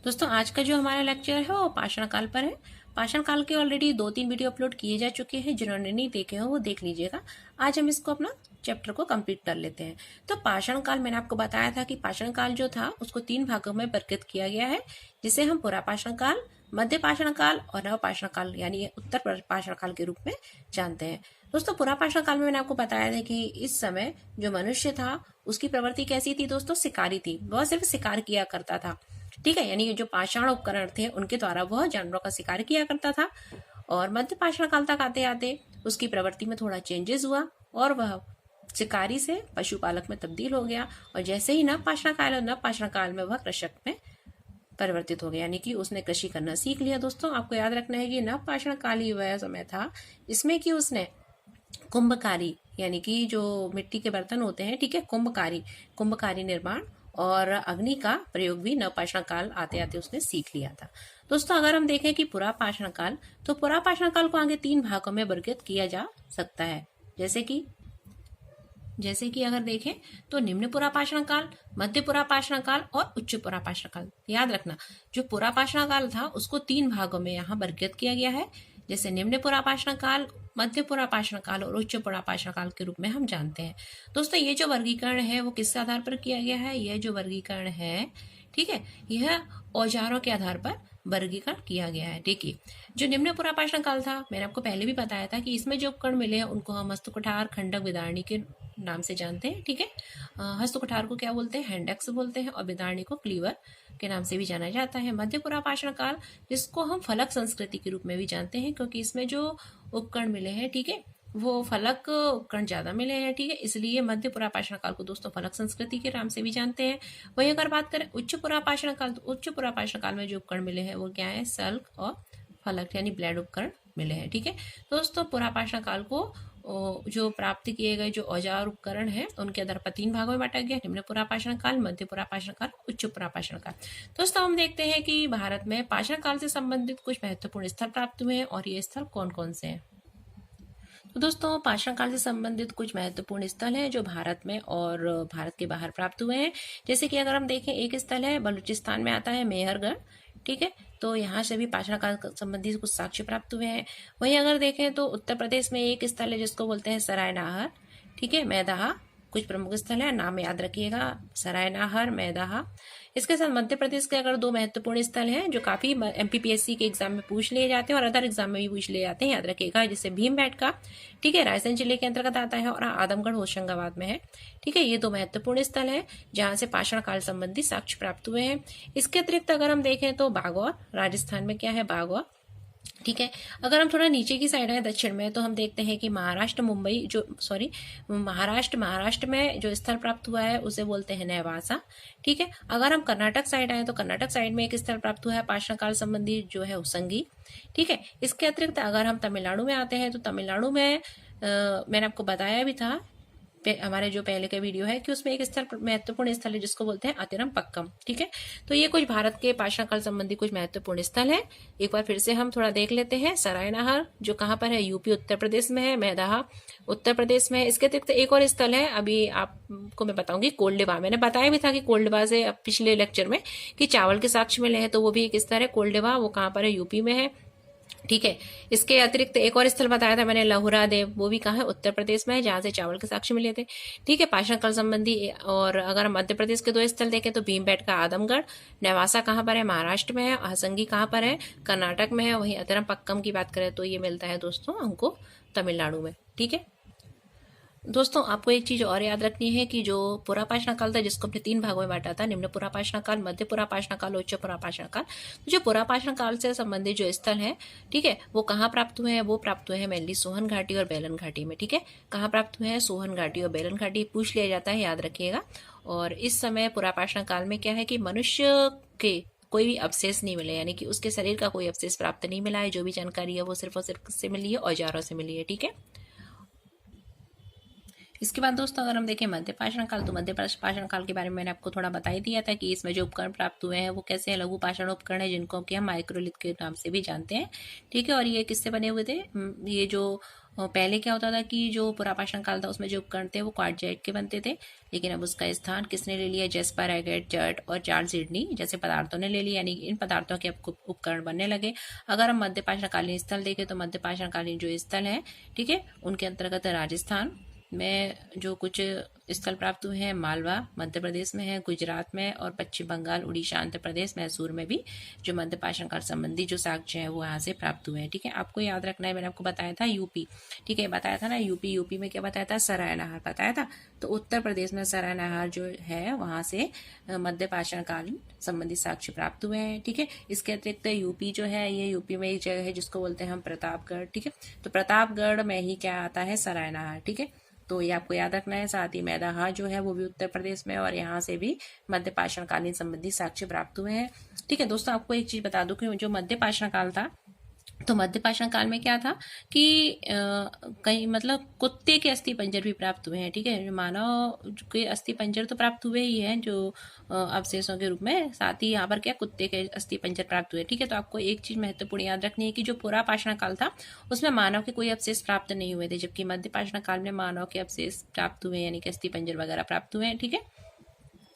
दोस्तों आज का जो हमारा लेक्चर है वो पाषाण काल पर है। पाषाण काल के ऑलरेडी 2-3 वीडियो अपलोड किए जा चुके हैं, जिन्होंने नहीं देखे हो वो देख लीजिएगा। आज हम इसको अपना चैप्टर को कंप्लीट कर लेते हैं। तो पाषाण काल मैंने आपको बताया था कि पाषाण काल जो था उसको 3 भागों में वर्गीकृत किया गया है, जिसे हम पुरा पाषाण काल, मध्य पाषाण काल और नव पाषाण काल यानी उत्तर पाषाण काल के रूप में जानते हैं। दोस्तों पुरा पाषाण काल में मैंने आपको बताया था कि इस समय जो मनुष्य था उसकी प्रवृत्ति कैसी थी दोस्तों, शिकारी थी। वह सिर्फ शिकार किया करता था, ठीक है, यानी जो पाषाण उपकरण थे उनके द्वारा वह जानवरों का शिकार किया करता था। और मध्य पाषाण काल तक आते आते उसकी प्रवृत्ति में थोड़ा चेंजेस हुआ और वह शिकारी से पशुपालक में तब्दील हो गया। और जैसे ही नव पाषाण काल और नव पाषाण काल में वह कृषक में परिवर्तित हो गया, यानी कि उसने कृषि करना सीख लिया। दोस्तों आपको याद रखना है कि नव पाषाण काल ही वह समय था जिसमें कि उसने कुंभकारी यानी कि जो मिट्टी के बर्तन होते हैं, ठीक है, कुंभकारी निर्माण और अग्नि का प्रयोग भी नवपाषाण काल आते आते उसने सीख लिया था। दोस्तों अगर हम देखें कि पुरा पाषाण काल, तो पुरा पाषाण काल को आगे 3 भागों में वर्गीकृत किया जा सकता है। जैसे कि अगर देखें तो निम्न पुरा पाषाण काल, मध्य पुरा पाषाण काल और उच्च पुरा पाषाण काल। याद रखना जो पुरा पाषाण काल था उसको 3 भागों में यहाँ वर्गीकृत किया गया है, जैसे निम्न पुरा पाषाण काल, मध्य पुरा पाषाण काल और उच्च पुरा पाषाण काल के रूप में हम जानते हैं। दोस्तों ये जो वर्गीकरण है वो किस आधार पर किया गया है, यह जो वर्गीकरण है, ठीक है, यह औजारों के आधार पर वर्गीकरण किया गया है। देखिए जो निम्न पुरा पाषाण काल था, मैंने आपको पहले भी बताया था कि इसमें जो उपकरण मिले हैं उनको हम हस्त कुठार, खंडक, विदारणी के नाम से जानते हैं, ठीक है। हस्त कुठार को क्या बोलते हैं, हैंडक्स बोलते हैं, और विदारणी को क्लीवर के नाम से भी जाना जाता है। मध्य पुरा पाषाण काल जिसको हम फलक संस्कृति के रूप में भी जानते हैं, क्योंकि इसमें जो उपकरण मिले हैं, ठीक है, वो फलक उपकरण ज्यादा मिले हैं, ठीक है, इसलिए मध्य पुरा पाषाण काल को दोस्तों फलक संस्कृति के नाम से भी जानते हैं। वही अगर बात करें उच्च पुरा पाषाण काल, तो उच्च पुरा पाषाण काल में जो उपकरण मिले हैं वो क्या है, सल्क और फलक यानी ब्लेड उपकरण मिले हैं, ठीक है। दोस्तों पुरा पाषाण काल को जो प्राप्त किए गए जो औजार उपकरण है उनके आधार पर 3 भागों में बांटा गया, निम्न पुरा पाषाण काल, मध्य पुरा पाषाण काल, उच्च पुरा पाषाण काल। दोस्तों हम देखते हैं कि भारत में पाषाण काल से संबंधित कुछ महत्वपूर्ण स्थल प्राप्त हुए हैं, और ये स्थल कौन कौन से हैं। तो दोस्तों पाषाण काल से संबंधित कुछ महत्वपूर्ण स्थल हैं जो भारत में और भारत के बाहर प्राप्त हुए हैं। जैसे कि अगर हम देखें, एक स्थल है बलूचिस्तान में आता है मेहरगढ़, ठीक है, तो यहाँ से भी पाषाण काल संबंधी कुछ साक्ष्य प्राप्त हुए हैं। वहीं अगर देखें तो उत्तर प्रदेश में एक स्थल है जिसको बोलते हैं सरायनाहर, ठीक है, मैदाहा, कुछ प्रमुख स्थल है, नाम याद रखिएगा, सरायनाहर, मैदाहा। इसके साथ मध्य प्रदेश के अगर 2 महत्वपूर्ण स्थल हैं जो काफी एमपीपीएससी के एग्जाम में पूछ लिए जाते हैं और अदर एग्जाम में भी पूछ लिए जाते हैं, याद रखिएगा, जैसे भीमबेटका, ठीक है, रायसेन जिले के अंतर्गत आता है, और आदमगढ़ होशंगाबाद में है, ठीक है। ये 2 महत्वपूर्ण स्थल है जहां से पाषाण काल संबंधी साक्ष्य प्राप्त हुए हैं। इसके अतिरिक्त अगर हम देखें तो बागौर, राजस्थान में क्या है, बागौर, ठीक है। अगर हम थोड़ा नीचे की साइड है दक्षिण में, तो हम देखते हैं कि महाराष्ट्र में जो स्थल प्राप्त हुआ है उसे बोलते हैं नेवासा, ठीक है। अगर हम कर्नाटक साइड आए तो कर्नाटक साइड में एक स्थल प्राप्त हुआ है पाषाण काल संबंधी जो है उसंगी, ठीक है। इसके अतिरिक्त अगर हम तमिलनाडु में आते हैं तो तमिलनाडु में मैंने आपको बताया भी था हमारे जो पहले का वीडियो है कि उसमें एक स्थल महत्वपूर्ण स्थल है जिसको बोलते हैं अतिरम पक्कम, ठीक है। तो ये कुछ भारत के पाषाण काल संबंधी कुछ महत्वपूर्ण स्थल है। एक बार फिर से हम थोड़ा देख लेते हैं। सरायनाहर जो कहाँ पर है, यूपी उत्तर प्रदेश में है, मैदाहा उत्तर प्रदेश में है। इसके अतिरिक्त एक और स्थल है, अभी आपको मैं बताऊंगी, कोल्डिबा। मैंने बताया भी था कि कोल्डिबा से पिछले लेक्चर में कि चावल के साक्ष्य मिले हैं, तो वो भी एक स्थल है कोल्डिबा, वो कहाँ पर है, यूपी में है, ठीक है। इसके अतिरिक्त एक और स्थल बताया था मैंने, लहुरा देव, वो भी कहाँ है, उत्तर प्रदेश में है, जहां से चावल के साक्ष्य मिले थे, ठीक है, पाषाण काल संबंधी। और अगर मध्य प्रदेश के 2 स्थल देखें तो भीमबेटका आदमगढ़, नेवासा कहाँ पर है, महाराष्ट्र में है, हसंगी कहाँ पर है, कर्नाटक में है। वहीं अतिरम पक्कम की बात करें तो ये मिलता है दोस्तों हमको तमिलनाडु में, ठीक है। दोस्तों आपको एक चीज और याद रखनी है कि जो पुरा पाषाण काल था जिसको हमने 3 भागों में बांटा था, निम्न पुरा पाषाण काल, मध्य पुरा पाषाण काल, उच्च पुरा पाषाण काल, तो जो पुरा पाषाण काल से संबंधित जो स्थल है, ठीक है, वो कहाँ प्राप्त हुए हैं, वो प्राप्त हुए हैं मेनली सोहन घाटी और बेलन घाटी में, ठीक है। कहाँ प्राप्त हुए हैं, सोहन घाटी और बेलन घाटी, पूछ लिया जाता है, याद रखिएगा। और इस समय पुरा पाषाण काल में क्या है कि मनुष्य के कोई भी अवशेष नहीं मिले, यानी कि उसके शरीर का कोई अवशेष प्राप्त नहीं मिला है। जो भी जानकारी है वो सिर्फ और सिर्फ किससे मिली है, औजारों से मिली है, ठीक है। इसके बाद दोस्तों अगर हम देखें मध्य पाषाण काल, तो मध्य पाषाण काल के बारे में मैंने आपको थोड़ा बता ही दिया था कि इसमें जो उपकरण प्राप्त हुए हैं वो कैसे हैं, लघु पाषाण उपकरण है जिनको कि हम माइक्रोलिथ के नाम से भी जानते हैं, ठीक है। और ये किससे बने हुए थे, ये जो और पहले क्या होता था कि जो पुरापाषाण काल था उसमें जो उपकरण थे वो क्वार्टजाइट के बनते थे, लेकिन अब उसका स्थान किसने ले लिया? जेस्पर, एगेट, जर्ट और चार्ल्स सिडनी जैसे पदार्थों ने ले लिया, यानी इन पदार्थों के अब उपकरण बनने लगे। अगर हम मध्यपाषाणकालीन स्थल देखें तो मध्यपाषाणकालीन जो स्थल है, ठीक है, उनके अंतर्गत राजस्थान में जो कुछ स्थल प्राप्त हुए हैं, मालवा मध्य प्रदेश में है, गुजरात में, और पश्चिम बंगाल, उड़ीसा, आंध्र प्रदेश, मैसूर में भी जो मध्यपाषाण काल संबंधी जो साक्ष्य हैं वो यहाँ से प्राप्त हुए हैं। ठीक है, आपको याद रखना है, मैंने आपको बताया था यूपी, ठीक है, बताया था ना यूपी में क्या बताया था? सरायनहार बताया था। तो उत्तर प्रदेश में सरायनहार जो है वहां से मध्यपाषाण कालीन संबंधित साक्ष्य प्राप्त हुए हैं। ठीक है, इसके अतिरिक्त यूपी जो है, ये यूपी में एक जगह है जिसको बोलते हैं हम प्रतापगढ़। ठीक है, तो प्रतापगढ़ में ही क्या आता है? सरायनहार। ठीक है, तो ये आपको याद रखना है। साथ ही मैदाहा जो है वो भी उत्तर प्रदेश में, और यहाँ से भी मध्यपाषाण कालीन संबंधी साक्ष्य प्राप्त हुए हैं। ठीक है दोस्तों, आपको एक चीज बता दूं कि जो मध्यपाषाण काल था, तो मध्यपाषाण काल में क्या था कि कहीं मतलब कुत्ते के अस्थि पंजर भी प्राप्त हुए हैं। ठीक है, मानव के अस्थि पंजर तो प्राप्त हुए ही हैं जो अवशेषों के रूप में, साथ ही यहाँ पर क्या कुत्ते के अस्थि पंजर प्राप्त हुए। ठीक है, तो आपको एक चीज महत्वपूर्ण याद रखनी है कि जो पुरापाषाण काल था उसमें मानव के कोई अवशेष प्राप्त नहीं हुए थे, जबकि मध्यपाषाण काल में मानव के अवशेष प्राप्त हुए, यानी कि अस्थि पंजर वगैरह प्राप्त हुए हैं। ठीक है,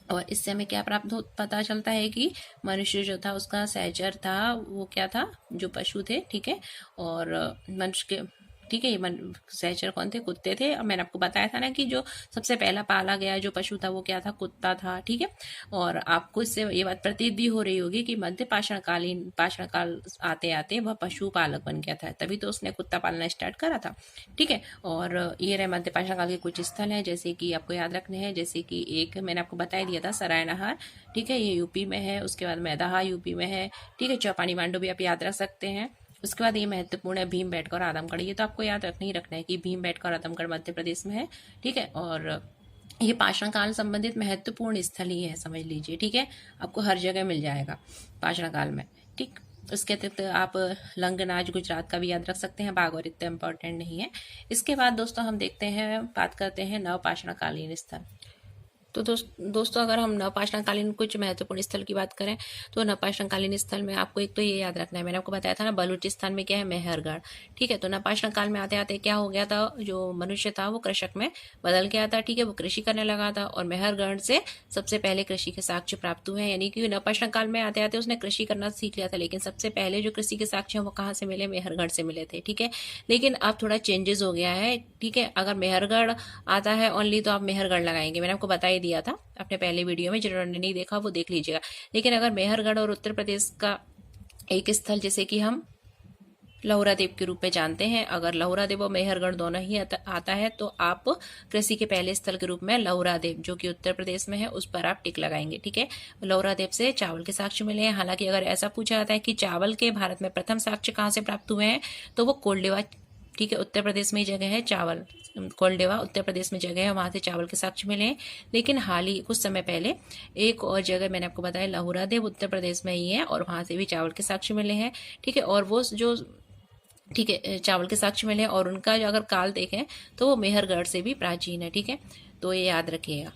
और इससे हमें क्या प्राप्त पता चलता है कि मनुष्य जो था उसका सहचर था, वो क्या था? जो पशु थे। ठीक है, और मनुष्य के, ठीक है, ये सहचर कौन थे? कुत्ते थे। अब मैंने आपको बताया था ना कि जो सबसे पहला पाला गया जो पशु था वो क्या था? कुत्ता था। ठीक है, और आपको इससे ये बात प्रतीत भी हो रही होगी कि मध्य पाषाण काल आते आते वह पशुपालक बन गया था, तभी तो उसने कुत्ता पालना स्टार्ट करा था। ठीक है, और ये रहे मध्य पाषाण काल के कुछ स्थल हैं, जैसे कि आपको याद रखने हैं, जैसे कि एक मैंने आपको बता दिया था सरायनहार। ठीक है, ये यूपी में है। उसके बाद मैदाहा यूपी में है। ठीक है, चौपानी मांडो भी आप याद रख सकते हैं। उसके बाद ये महत्वपूर्ण है भीमबेटका और आदमगढ़, ये तो आपको याद रखना ही रखना है कि भीमबेटका और आदमगढ़ मध्य प्रदेश में है। ठीक है, और ये पाषाण काल संबंधित महत्वपूर्ण स्थल ही है, समझ लीजिए। ठीक है, आपको हर जगह मिल जाएगा पाषाण काल में। ठीक, उसके अतिरिक्त आप लंगनाज गुजरात का भी याद रख सकते हैं, बागौर इतना इम्पोर्टेंट नहीं है। इसके बाद दोस्तों हम देखते हैं, बात करते हैं नवपाषाण कालीन स्थल। तो दोस्तों अगर हम नवपाषाणकालीन कुछ महत्वपूर्ण स्थल की बात करें तो नवपाषाणकालीन स्थल में आपको एक तो ये याद रखना है, मैंने आपको बताया था ना बलूचिस्तान में क्या है? मेहरगढ़। ठीक है, तो नवपाषाण काल में आते आते क्या हो गया था? जो मनुष्य था वो कृषक में बदल गया था। ठीक है, वो कृषि करने लगा था, और मेहरगढ़ से सबसे पहले कृषि के साक्ष्य प्राप्त हुए हैं, यानी कि नवपाषाण काल में आते आते उसने कृषि करना सीख लिया था, लेकिन सबसे पहले जो कृषि के साक्ष्य हैं वो कहाँ से मिले? मेहरगढ़ से मिले थे। ठीक है, लेकिन अब थोड़ा चेंजेस हो गया है। ठीक है, अगर मेहरगढ़ आता है ओनली तो आप मेहरगढ़ लगाएंगे, मैंने आपको बता ही दिया था अपने पहले वीडियो में, जिन्होंने नहीं देखा वो देख लीजिएगा। लेकिन अगर मेहरगढ़ और उत्तर प्रदेश का एक स्थल जैसे कि हम लहुरा देव के रूप में जानते हैं, अगर लहुरा देव और मेहरगढ़ दोनों ही आता है तो आप कृषि के पहले स्थल के रूप में लहुरा देव जो कि उत्तर प्रदेश में है उस पर आप टिक लगाएंगे। ठीक है, लहुरा देव से चावल के साक्ष्य मिले हैं। हालांकि अगर ऐसा पूछा जाता है कि चावल के भारत में प्रथम साक्ष्य कहाँ से प्राप्त हुए हैं तो वो कोल्डेवा, ठीक है, उत्तर प्रदेश में ही जगह है, चावल कोल्डेवा उत्तर प्रदेश में जगह है, वहां से चावल के साक्ष्य मिले हैं। लेकिन हाल ही कुछ समय पहले एक और जगह मैंने आपको बताया लहुरा देव उत्तर प्रदेश में ही है, और वहां से भी चावल के साक्ष्य मिले हैं। ठीक है, और वो जो, ठीक है, चावल के साक्ष्य मिले हैं, और उनका जो अगर काल देखें तो वो मेहरगढ़ से भी प्राचीन है। ठीक है, तो ये याद रखिएगा।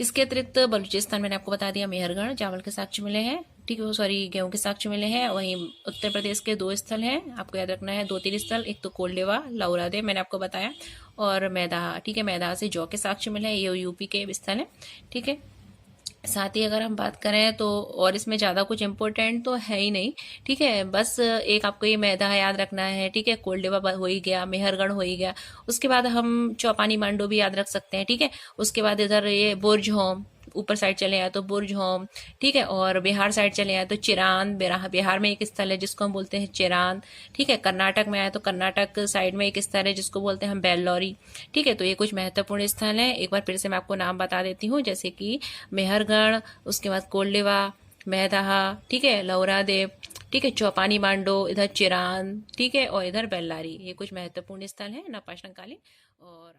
इसके अतिरिक्त बलूचिस्तान मैंने आपको बता दिया, मेहरगढ़ चावल के साक्ष्य मिले हैं। ठीक है, सॉरी गेहूं के साक्ष्य मिले हैं। वहीं उत्तर प्रदेश के 2 स्थल हैं, आपको याद रखना है, 2-3 स्थल, एक तो कोल्डेवा लहुरा देव मैंने आपको बताया, और मैदाहा। ठीक है, मैदाहा से जौ के साक्ष्य मिले हैं, ये यूपी के स्थल है। ठीक है, साथ ही अगर हम बात करें तो और इसमें ज़्यादा कुछ इम्पोर्टेंट तो है ही नहीं। ठीक है, बस एक आपको ये मैदाहा याद रखना है। ठीक है, कोल्डेवा हो ही गया, मेहरगढ़ हो ही गया, उसके बाद हम चौपानी मांडो भी याद रख सकते हैं। ठीक है, उसके बाद इधर ये बुर्जहोम, ऊपर साइड चले आए तो बुर्जहोम। ठीक है, और बिहार साइड चले आए तो चिरांद, बिहार में एक स्थल है जिसको हम बोलते हैं चिरांद। ठीक है, कर्नाटक में आए तो कर्नाटक साइड में एक स्थल है जिसको बोलते हैं हम बेल्लौरी। ठीक है, तो ये कुछ महत्वपूर्ण स्थल है। एक बार फिर से मैं आपको नाम बता देती हूँ, जैसे कि मेहरगढ़, उसके बाद कोल्डेवा, मैदाहा, ठीक है, लहुरा देव, ठीक है, चौपानी मांडो, इधर चिरांद, ठीक है, और इधर बेल्लारी, ये कुछ महत्वपूर्ण स्थल है नवपाषाणकालीन। और